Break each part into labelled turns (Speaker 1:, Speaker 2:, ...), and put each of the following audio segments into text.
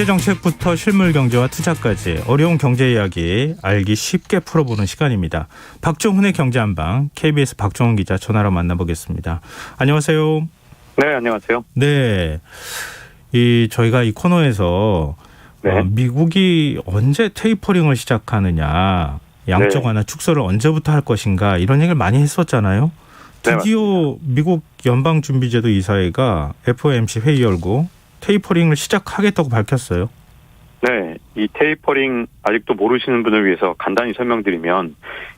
Speaker 1: 경제정책부터 실물경제와 투자까지 어려운 경제 이야기 알기 쉽게 풀어보는 시간입니다. 박종훈의 경제한방, KBS 박종훈 기자 전화로 만나보겠습니다. 안녕하세요.
Speaker 2: 네, 안녕하세요.
Speaker 1: 네, 저희가 이 코너에서
Speaker 2: 네.
Speaker 1: 미국이 언제 테이퍼링을 시작하느냐, 양적 완화 축소를 언제부터 할 것인가 이런 얘기를 많이 했었잖아요. 드디어
Speaker 2: 네,
Speaker 1: 미국 연방준비제도 이사회가 FOMC 회의 열고 테이퍼링을 시작하겠다고 밝혔어요.
Speaker 2: 네, 이 테이퍼링 아직도 모르시는 분을 위해서 간단히 설명드리면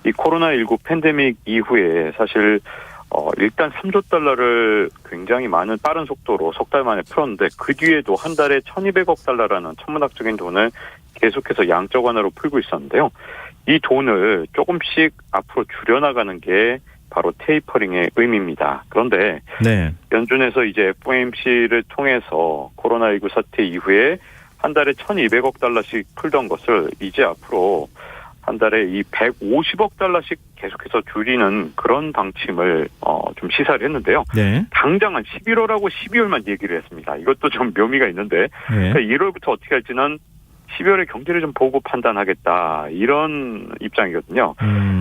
Speaker 2: 이 코로나19 팬데믹 이후에 사실 일단 3조 달러를 굉장히 많은 빠른 속도로 석 달 만에 풀었는데 그 뒤에도 한 달에 1,200억 달러라는 천문학적인 돈을 계속해서 양적 완화로 풀고 있었는데요. 이 돈을 조금씩 앞으로 줄여나가는 게 바로 테이퍼링의 의미입니다. 그런데
Speaker 1: 네.
Speaker 2: 연준에서 이제 FOMC를 통해서 코로나19 사태 이후에 한 달에 1,200억 달러씩 풀던 것을 이제 앞으로 한 달에 이 150억 달러씩 계속해서 줄이는 그런 방침을 좀 시사를 했는데요.
Speaker 1: 네.
Speaker 2: 당장은 11월하고 12월만 얘기를 했습니다. 이것도 좀 묘미가 있는데
Speaker 1: 네.
Speaker 2: 그러니까 1월부터 어떻게 할지는 12월에 경제를 좀 보고 판단하겠다 이런 입장이거든요.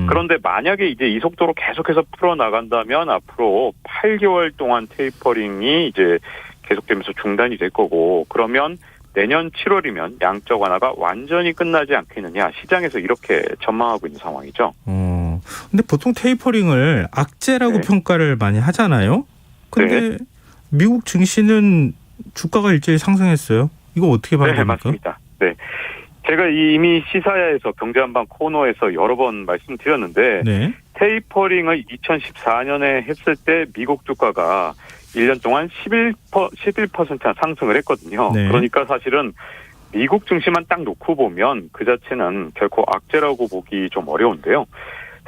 Speaker 2: 그런데 만약에 이제 이 속도로 계속해서 풀어나간다면 앞으로 8개월 동안 테이퍼링이 이제 계속되면서 중단이 될 거고 그러면 내년 7월이면 양적 완화가 완전히 끝나지 않겠느냐 시장에서 이렇게 전망하고 있는 상황이죠.
Speaker 1: 근데 보통 테이퍼링을 악재라고
Speaker 2: 네.
Speaker 1: 평가를 많이 하잖아요. 근데 미국 증시는 주가가 일제히 상승했어요. 이거 어떻게 봐야
Speaker 2: 네,
Speaker 1: 됩니까?
Speaker 2: 맞습니다. 네. 제가 이미 시사야에서 경제한방 코너에서 여러 번 말씀드렸는데
Speaker 1: 네.
Speaker 2: 테이퍼링을 2014년에 했을 때 미국 주가가 1년 동안 11% 상승을 했거든요.
Speaker 1: 네.
Speaker 2: 그러니까 사실은 미국 증시만 딱 놓고 보면 그 자체는 결코 악재라고 보기 좀 어려운데요.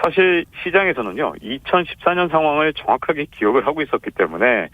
Speaker 2: 사실 시장에서는요. 2014년 상황을 정확하게 기억을 하고 있었기 때문에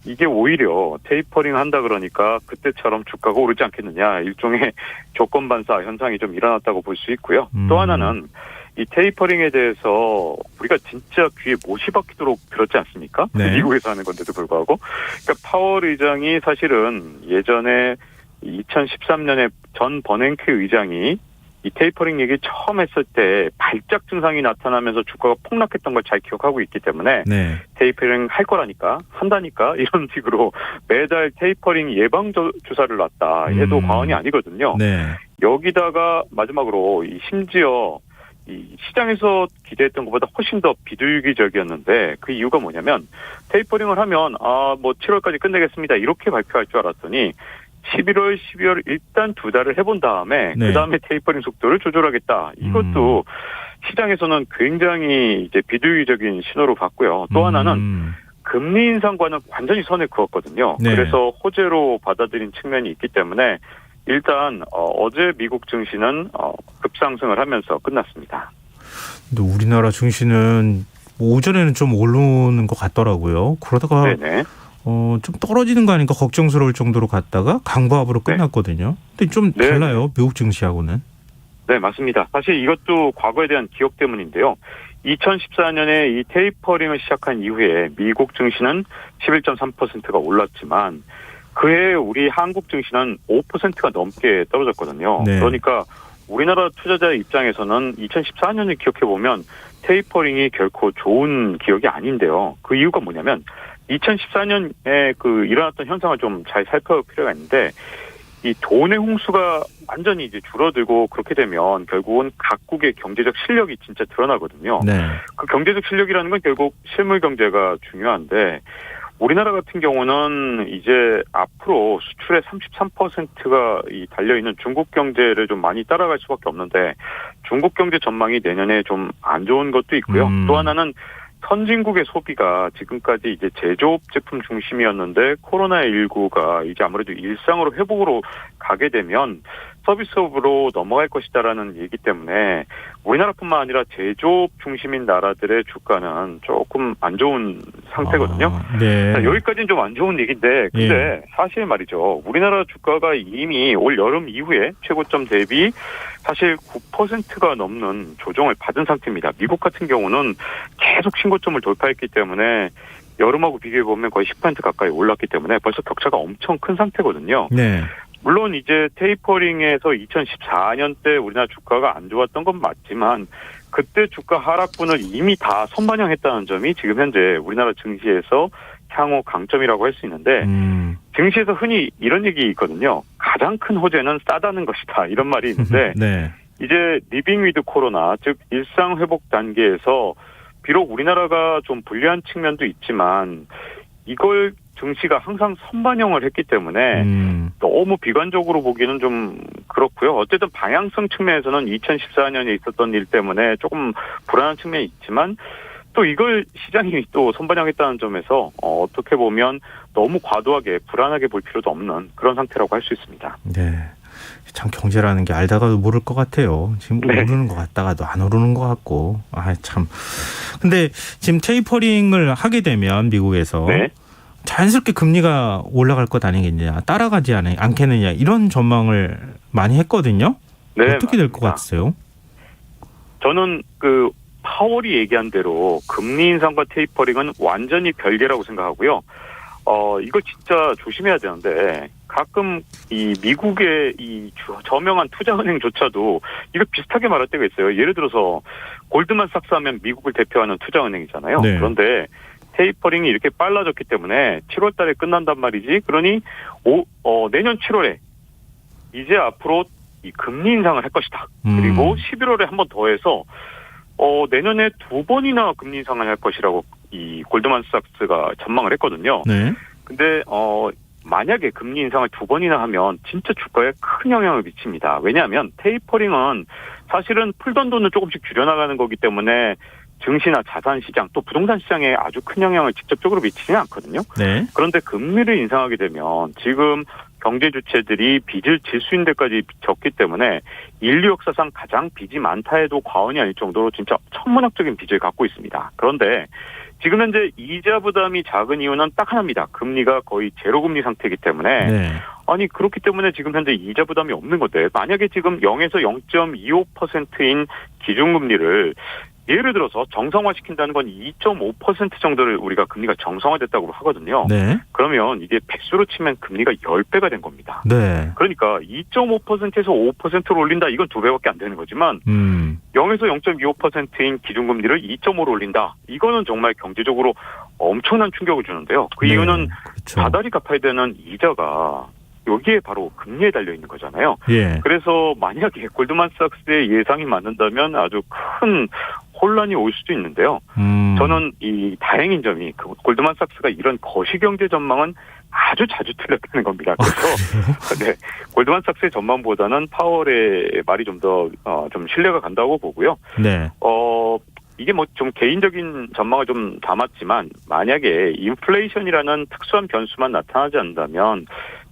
Speaker 2: 이게 오히려 테이퍼링 한다 그러니까 그때처럼 주가가 오르지 않겠느냐 일종의 조건 반사 현상이 좀 일어났다고 볼 수 있고요. 또 하나는 이 테이퍼링에 대해서 우리가 진짜 귀에 못이 박히도록 들었지 않습니까?
Speaker 1: 네.
Speaker 2: 미국에서 하는 건데도 불구하고 그러니까 파월 의장이 사실은 예전에 2013년에 전 버냉키 의장이 이 테이퍼링 얘기 처음 했을 때 발작 증상이 나타나면서 주가가 폭락했던 걸 잘 기억하고 있기 때문에
Speaker 1: 네.
Speaker 2: 테이퍼링 할 거라니까 한다니까 이런 식으로 매달 테이퍼링 예방 주사를 놨다 해도 과언이 아니거든요.
Speaker 1: 네.
Speaker 2: 여기다가 마지막으로 심지어 이 시장에서 기대했던 것보다 훨씬 더 비둘기적이었는데 그 이유가 뭐냐면 테이퍼링을 하면 뭐 7월까지 끝내겠습니다 이렇게 발표할 줄 알았더니 11월, 12월 일단 2달을 해본 다음에
Speaker 1: 네.
Speaker 2: 그 다음에 테이퍼링 속도를 조절하겠다. 이것도 시장에서는 굉장히 이제 비둘기적인 신호로 봤고요. 또 하나는 금리 인상과는 완전히 선을 그었거든요.
Speaker 1: 네.
Speaker 2: 그래서 호재로 받아들인 측면이 있기 때문에 일단 어제 미국 증시는 급상승을 하면서 끝났습니다.
Speaker 1: 근데 우리나라 증시는 오전에는 좀 오르는 것 같더라고요. 그러다가
Speaker 2: 네네.
Speaker 1: 좀 떨어지는 거 아닌가 걱정스러울 정도로 갔다가 강보합으로 끝났거든요. 근데 좀
Speaker 2: 네.
Speaker 1: 달라요. 미국 증시하고는.
Speaker 2: 네, 맞습니다. 사실 이것도 과거에 대한 기억 때문인데요. 2014년에 이 테이퍼링을 시작한 이후에 미국 증시는 11.3%가 올랐지만 그해 우리 한국 증시는 5%가 넘게 떨어졌거든요.
Speaker 1: 네.
Speaker 2: 그러니까 우리나라 투자자의 입장에서는 2014년을 기억해보면 테이퍼링이 결코 좋은 기억이 아닌데요. 그 이유가 뭐냐면 2014년에 그 일어났던 현상을 좀 잘 살펴볼 필요가 있는데 이 돈의 홍수가 완전히 이제 줄어들고 그렇게 되면 결국은 각국의 경제적 실력이 진짜 드러나거든요.
Speaker 1: 네.
Speaker 2: 그 경제적 실력이라는 건 결국 실물 경제가 중요한데 우리나라 같은 경우는 이제 앞으로 수출의 33%가 달려있는 중국 경제를 좀 많이 따라갈 수밖에 없는데 중국 경제 전망이 내년에 좀 안 좋은 것도 있고요. 또 하나는 선진국의 소비가 지금까지 이제 제조업 제품 중심이었는데 코로나19가 이제 아무래도 일상으로 회복으로 가게 되면 서비스업으로 넘어갈 것이다라는 얘기 때문에 우리나라뿐만 아니라 제조업 중심인 나라들의 주가는 조금 안 좋은 상태거든요.
Speaker 1: 네.
Speaker 2: 여기까지는 좀 안 좋은 얘기인데 근데 사실 말이죠. 우리나라 주가가 이미 올 여름 이후에 최고점 대비 사실 9%가 넘는 조정을 받은 상태입니다. 미국 같은 경우는 계속 신고점을 돌파했기 때문에 여름하고 비교해보면 거의 10% 가까이 올랐기 때문에 벌써 격차가 엄청 큰 상태거든요.
Speaker 1: 네.
Speaker 2: 물론 이제 테이퍼링에서 2014년 때 우리나라 주가가 안 좋았던 건 맞지만 그때 주가 하락분을 이미 다 선반영했다는 점이 지금 현재 우리나라 증시에서 향후 강점이라고 할 수 있는데 증시에서 흔히 이런 얘기 있거든요. 가장 큰 호재는 싸다는 것이다. 이런 말이 있는데
Speaker 1: 네.
Speaker 2: 이제 리빙 위드 코로나, 즉 일상 회복 단계에서 비록 우리나라가 좀 불리한 측면도 있지만 이걸 증시가 항상 선반영을 했기 때문에 너무 비관적으로 보기는 좀 그렇고요. 어쨌든 방향성 측면에서는 2014년에 있었던 일 때문에 조금 불안한 측면이 있지만 또 이걸 시장이 또 선반영했다는 점에서 어떻게 보면 너무 과도하게 불안하게 볼 필요도 없는 그런 상태라고 할 수 있습니다.
Speaker 1: 네. 참 경제라는 게 알다가도 모를 것 같아요. 지금
Speaker 2: 네.
Speaker 1: 오르는 것 같다가도 안 오르는 것 같고. 참. 근데 지금 테이퍼링을 하게 되면 미국에서
Speaker 2: 네.
Speaker 1: 자연스럽게 금리가 올라갈 것 아니겠냐, 따라가지 않겠느냐 이런 전망을 많이 했거든요.
Speaker 2: 네,
Speaker 1: 어떻게 될 것
Speaker 2: 맞습니다.
Speaker 1: 같으세요?
Speaker 2: 저는 파월이 얘기한 대로 금리 인상과 테이퍼링은 완전히 별개라고 생각하고요. 이거 진짜 조심해야 되는데 가끔 이 미국의 이 저명한 투자은행조차도 이거 비슷하게 말할 때가 있어요. 예를 들어서 골드만삭스 하면 미국을 대표하는 투자은행이잖아요.
Speaker 1: 네.
Speaker 2: 그런데 테이퍼링이 이렇게 빨라졌기 때문에 7월 달에 끝난단 말이지. 그러니 내년 7월에 이제 앞으로 이 금리 인상을 할 것이다. 그리고 11월에 한 번 더 해서 내년에 2번이나 금리 인상을 할 것이라고 이 골드만삭스가 전망을 했거든요.
Speaker 1: 네.
Speaker 2: 근데 만약에 금리 인상을 2번이나 하면 진짜 주가에 큰 영향을 미칩니다. 왜냐하면 테이퍼링은 사실은 풀던 돈을 조금씩 줄여나가는 거기 때문에 증시나 자산 시장 또 부동산 시장에 아주 큰 영향을 직접적으로 미치지는 않거든요.
Speaker 1: 네.
Speaker 2: 그런데 금리를 인상하게 되면 지금 경제 주체들이 빚을 질 수 있는 데까지 졌기 때문에 인류 역사상 가장 빚이 많다 해도 과언이 아닐 정도로 진짜 천문학적인 빚을 갖고 있습니다. 그런데 지금 현재 이자 부담이 작은 이유는 딱 하나입니다. 금리가 거의 제로 금리 상태이기 때문에
Speaker 1: 네.
Speaker 2: 아니 그렇기 때문에 지금 현재 이자 부담이 없는 건데 만약에 지금 0에서 0.25%인 기준금리를 예를 들어서 정상화시킨다는 건 2.5% 정도를 우리가 금리가 정상화됐다고 하거든요.
Speaker 1: 네.
Speaker 2: 그러면 이게 백수로 치면 금리가 10배가 된 겁니다.
Speaker 1: 네.
Speaker 2: 그러니까 2.5%에서 5%로 올린다. 이건 2배밖에 안 되는 거지만 0에서 0.25%인 기준금리를 2.5로 올린다. 이거는 정말 경제적으로 엄청난 충격을 주는데요. 그 이유는
Speaker 1: 그렇죠.
Speaker 2: 다달이 갚아야 되는 이자가 여기에 바로 금리에 달려 있는 거잖아요.
Speaker 1: 예.
Speaker 2: 그래서 만약에 골드만삭스의 예상이 맞는다면 아주 큰 혼란이 올 수도 있는데요. 저는 이 다행인 점이 골드만삭스가 이런 거시경제 전망은 아주 자주 틀렸다는 겁니다. 그래서 네, 골드만삭스의 전망보다는 파월의 말이 좀 더 좀 신뢰가 간다고 보고요.
Speaker 1: 네.
Speaker 2: 이게 좀 개인적인 전망을 좀 담았지만 만약에 인플레이션이라는 특수한 변수만 나타나지 않는다면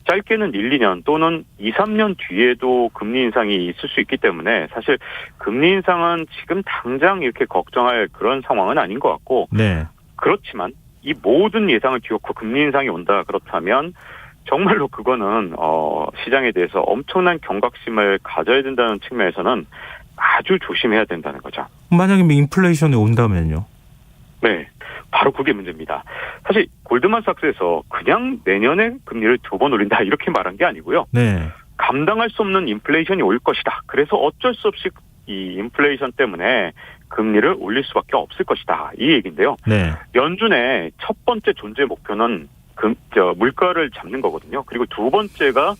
Speaker 2: 짧게는 1, 2년 또는 2, 3년 뒤에도 금리 인상이 있을 수 있기 때문에 사실 금리 인상은 지금 당장 이렇게 걱정할 그런 상황은 아닌 것 같고
Speaker 1: 네.
Speaker 2: 그렇지만 이 모든 예상을 뒤엎고 금리 인상이 온다 그렇다면 정말로 그거는 시장에 대해서 엄청난 경각심을 가져야 된다는 측면에서는 아주 조심해야 된다는 거죠.
Speaker 1: 만약에 인플레이션이 온다면요?
Speaker 2: 네. 바로 그게 문제입니다. 사실 골드만삭스에서 그냥 내년에 금리를 2번 올린다 이렇게 말한 게 아니고요.
Speaker 1: 네.
Speaker 2: 감당할 수 없는 인플레이션이 올 것이다. 그래서 어쩔 수 없이 이 인플레이션 때문에 금리를 올릴 수밖에 없을 것이다. 이 얘기인데요.
Speaker 1: 네.
Speaker 2: 연준의 첫 번째 존재 목표는 물가를 잡는 거거든요. 그리고 두 번째가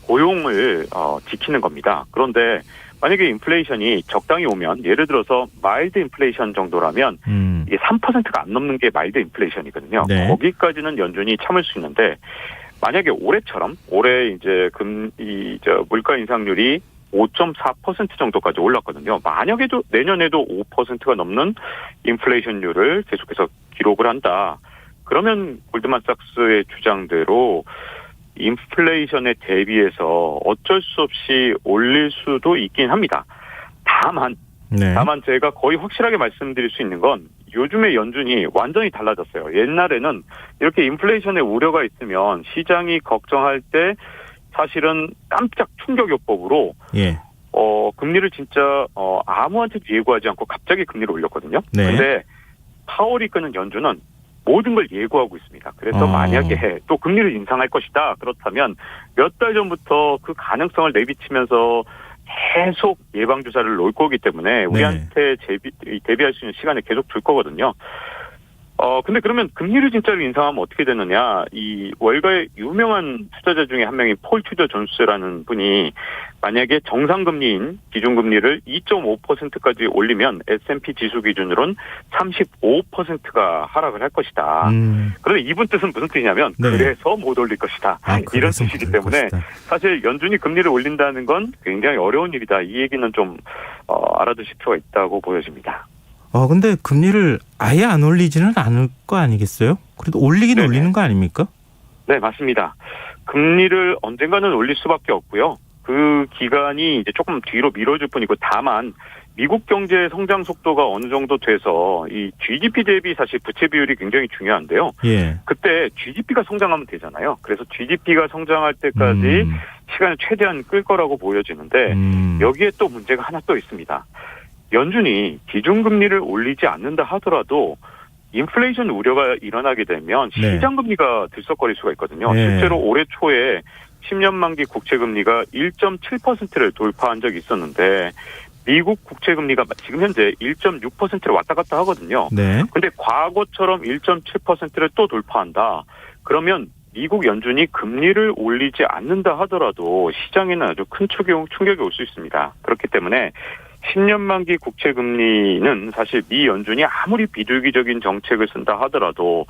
Speaker 2: 고용을 지키는 겁니다. 그런데 만약에 인플레이션이 적당히 오면 예를 들어서 마일드 인플레이션 정도라면 이게 3%가 안 넘는 게 마일드 인플레이션이거든요.
Speaker 1: 네.
Speaker 2: 거기까지는 연준이 참을 수 있는데 만약에 올해처럼 올해 이제 물가 인상률이 5.4% 정도까지 올랐거든요. 만약에도 내년에도 5%가 넘는 인플레이션율을 계속해서 기록을 한다. 그러면 골드만삭스의 주장대로 인플레이션에 대비해서 어쩔 수 없이 올릴 수도 있긴 합니다. 다만 제가 거의 확실하게 말씀드릴 수 있는 건 요즘의 연준이 완전히 달라졌어요. 옛날에는 이렇게 인플레이션에 우려가 있으면 시장이 걱정할 때 사실은 깜짝 충격요법으로
Speaker 1: 예.
Speaker 2: 금리를 진짜 아무한테도 예고하지 않고 갑자기 금리를 올렸거든요.
Speaker 1: 네.
Speaker 2: 근데 파월이 끄는 연준은 모든 걸 예고하고 있습니다. 그래서 만약에 또 금리를 인상할 것이다. 그렇다면 몇 달 전부터 그 가능성을 내비치면서 계속 예방주사를 놓을 거기 때문에 우리한테 대비할 수 있는 시간을 계속 줄 거거든요. 근데 그러면 금리를 진짜로 인상하면 어떻게 되느냐. 이 월가의 유명한 투자자 중에 한 명인 폴 튜저 존스라는 분이 만약에 정상금리인 기준금리를 2.5%까지 올리면 S&P 지수 기준으로는 35%가 하락을 할 것이다. 그런데 이분 뜻은 무슨 뜻이냐면 그래서 못 올릴 것이다. 이런 뜻이기 때문에 사실 연준이 금리를 올린다는 건 굉장히 어려운 일이다. 이 얘기는 좀 알아두실 필요가 있다고 보여집니다.
Speaker 1: 근데 금리를 아예 안 올리지는 않을 거 아니겠어요? 그래도 올리긴 올리는 거 아닙니까? 네,
Speaker 2: 맞습니다. 금리를 언젠가는 올릴 수밖에 없고요. 그 기간이 이제 조금 뒤로 미뤄질 뿐이고 다만 미국 경제 성장 속도가 어느 정도 돼서 이 GDP 대비 사실 부채 비율이 굉장히 중요한데요. 그때 GDP가 성장하면 되잖아요. 그래서 GDP가 성장할 때까지 시간을 최대한 끌 거라고 보여지는데 여기에 또 문제가 하나 또 있습니다. 연준이 기준금리를 올리지 않는다 하더라도 인플레이션 우려가 일어나게 되면 시장금리가 들썩거릴 수가 있거든요. 실제로 올해 초에 10년 만기 국채금리가 1.7%를 돌파한 적이 있었는데 미국 국채금리가 지금 현재 1.6%를 왔다 갔다 하거든요. 그런데 과거처럼 1.7%를 또 돌파한다. 그러면 미국 연준이 금리를 올리지 않는다 하더라도 시장에는 아주 큰 충격이 올 수 있습니다. 그렇기 때문에 10년 만기 국채 금리는 사실 미 연준이 아무리 비둘기적인 정책을 쓴다 하더라도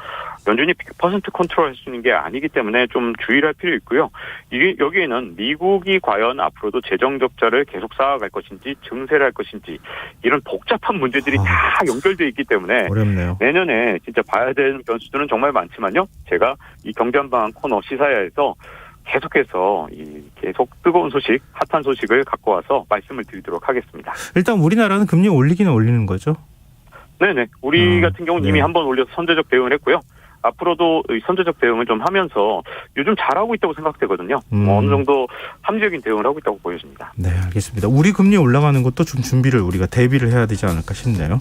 Speaker 2: 연준이 100% 컨트롤할 수 있는 게 아니기 때문에 좀 주의를 할 필요 있고요. 여기에는 미국이 과연 앞으로도 재정 적자를 계속 쌓아갈 것인지 증세를 할 것인지 이런 복잡한 문제들이 다 연결되어 있기 때문에 어렵네요. 내년에 진짜 봐야 되는 변수들은 정말 많지만요. 제가 이 경제한방 코너 시사야에서 계속해서 계속 뜨거운 소식, 핫한 소식을 갖고 와서 말씀을 드리도록 하겠습니다.
Speaker 1: 일단 우리나라는 금리 올리기는 올리는 거죠? 네네.
Speaker 2: 우리 같은 경우는 이미 한번 올려서 선제적 대응을 했고요. 앞으로도 선제적 대응을 좀 하면서 요즘 잘하고 있다고 생각되거든요. 어느 정도 합리적인 대응을 하고 있다고 보여집니다.
Speaker 1: 네, 알겠습니다. 우리 금리 올라가는 것도 좀 준비를 우리가 대비를 해야 되지 않을까 싶네요.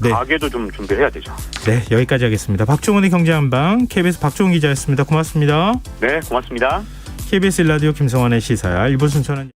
Speaker 2: 네, 가게도 좀 준비를 해야 되죠.
Speaker 1: 네, 여기까지 하겠습니다. 박종훈의 경제한방 KBS 박종훈 기자였습니다. 고맙습니다.
Speaker 2: 네, 고맙습니다.
Speaker 1: KBS 1라디오 김성환의 시사야 1부 순서는